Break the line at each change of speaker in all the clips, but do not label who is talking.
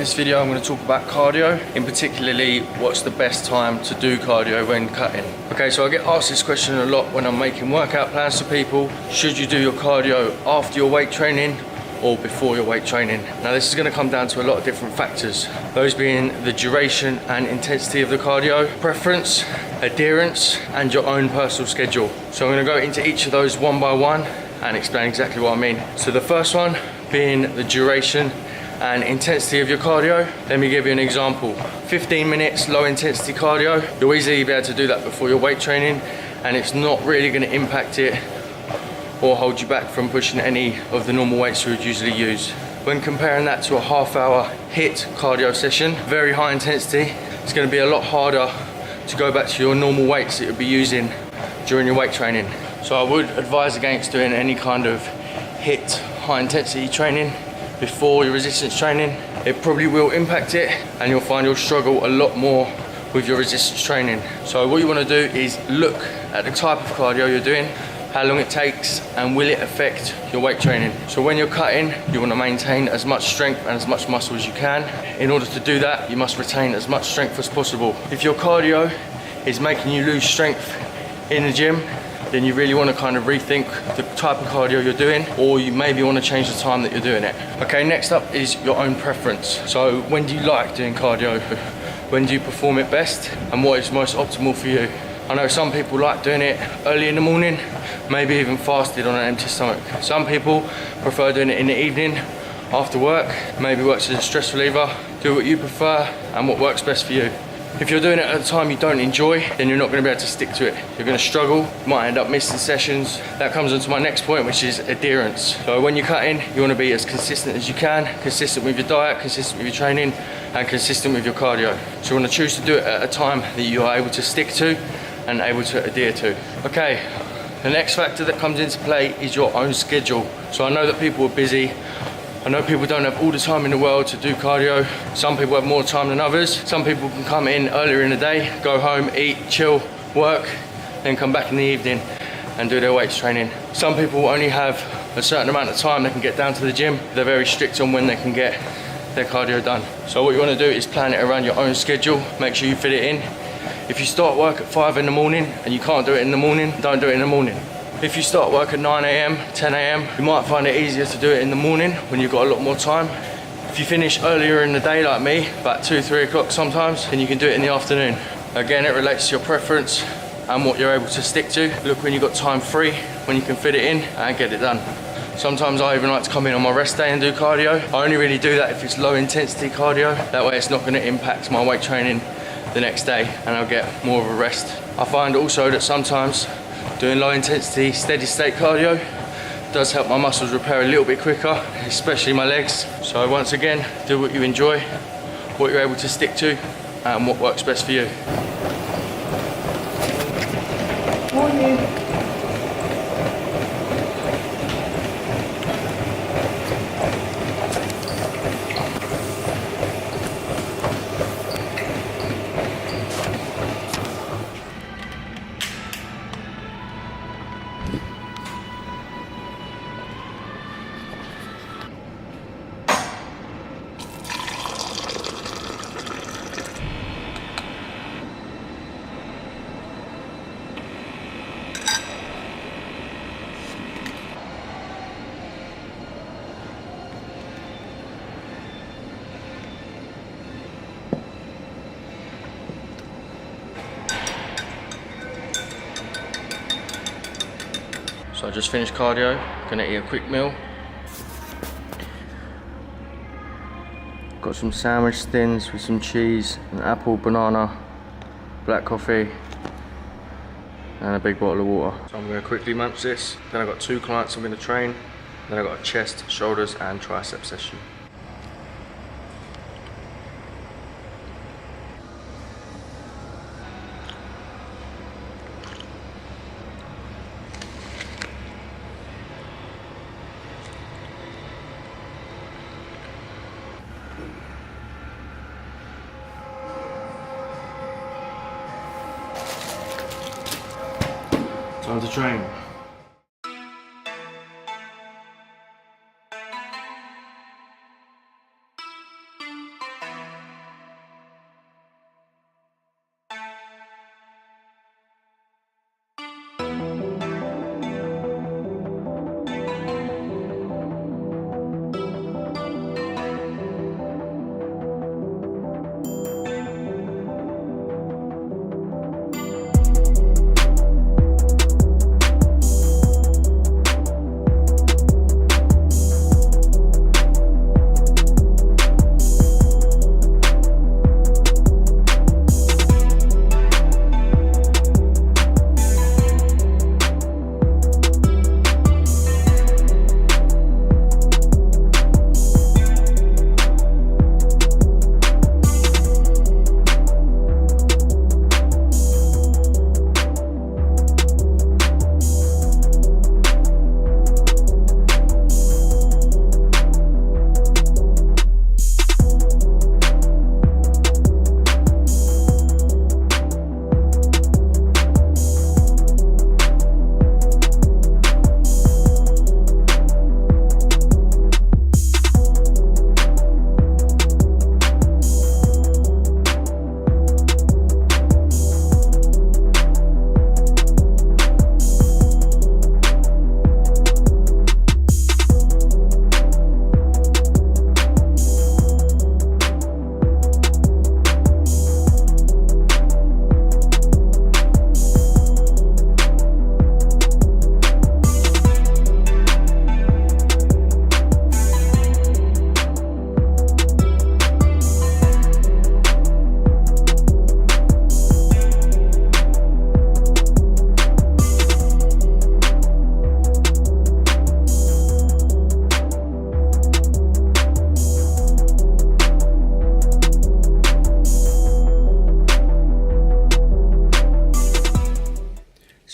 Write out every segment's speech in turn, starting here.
this video I'm going to talk about cardio, in particularly what's the best time to do cardio when cutting. Okay, so I get asked this question a lot when I'm making workout plans for people. Should you do your cardio after your weight training or before your weight training? Now this is going to come down to a lot of different factors, those being the duration and intensity of the cardio, preference, adherence, and your own personal schedule. So I'm going to go into each of those one by one and explain exactly what I mean. So the first one being the duration and intensity of your cardio. Let me give you an example. 15 minutes low intensity cardio, you'll easily be able to do that before your weight training, and it's not really going to impact it or hold you back from pushing any of the normal weights you would usually use. When comparing that to a half-hour HIIT cardio session, very high intensity, it's going to be a lot harder to go back to your normal weights that you'll be using during your weight training. So I would advise against doing any kind of HIIT high intensity training before your resistance training. It probably will impact it, and you'll find you'll struggle a lot more with your resistance training. So what you want to do is look at the type of cardio you're doing, how long it takes, and will it affect your weight training. So when you're cutting, you want to maintain as much strength and as much muscle as you can. In order to do that, you must retain as much strength as possible. If your cardio is making you lose strength in the gym, then you really want to kind of rethink the type of cardio you're doing, or you maybe want to change the time that you're doing it. Okay, next up is your own preference. So when do you like doing cardio? When do you perform it best? And what is most optimal for you? I know some people like doing it early in the morning, maybe even fasted on an empty stomach. Some people prefer doing it in the evening after work, maybe works as a stress reliever. Do what you prefer and what works best for you. If you're doing it at a time you don't enjoy, then you're not going to be able to stick to it. You're going to struggle, you might end up missing sessions. That comes on to my next point, which is adherence. So when you're cutting, you want to be as consistent as you can, consistent with your diet, consistent with your training, and consistent with your cardio. So you want to choose to do it at a time that you are able to stick to and able to adhere to. Okay, the next factor that comes into play is your own schedule. So I know that people are busy. I know people don't have all the time in the world to do cardio. Some people have more time than others. Some people can come in earlier in the day, go home, eat, chill, work, then come back in the evening and do their weights training. Some people only have a certain amount of time they can get down to the gym. They're very strict on when they can get their cardio done. So what you want to do is plan it around your own schedule. Make sure you fit it in. If you start work at 5 in the morning and you can't do it in the morning, don't do it in the morning. If you start work at 9 AM, 10 AM, you might find it easier to do it in the morning when you've got a lot more time. If you finish earlier in the day like me, about 2, 3 o'clock sometimes, then you can do it in the afternoon. Again, it relates to your preference and what you're able to stick to. Look when you've got time free, when you can fit it in and get it done. Sometimes I even like to come in on my rest day and do cardio. I only really do that if it's low intensity cardio. That way it's not going to impact my weight training the next day and I'll get more of a rest. I find also that sometimes doing low intensity, steady state cardio does help my muscles repair a little bit quicker, especially my legs. So once again, do what you enjoy, what you're able to stick to, and what works best for you.
Morning.
So I just finished cardio, gonna eat a quick meal. Got some sandwich tins with some cheese, an apple, banana, black coffee, and a big bottle of water. So I'm gonna quickly munch this. Then I've got 2 clients I'm gonna train. Then I've got a chest, shoulders, and tricep session. Time to train.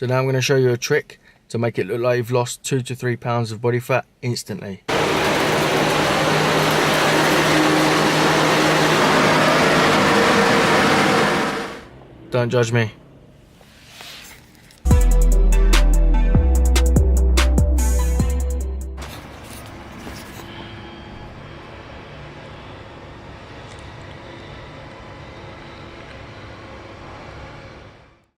So now I'm going to show you a trick to make it look like you've lost 2 to 3 pounds of body fat instantly. Don't judge me.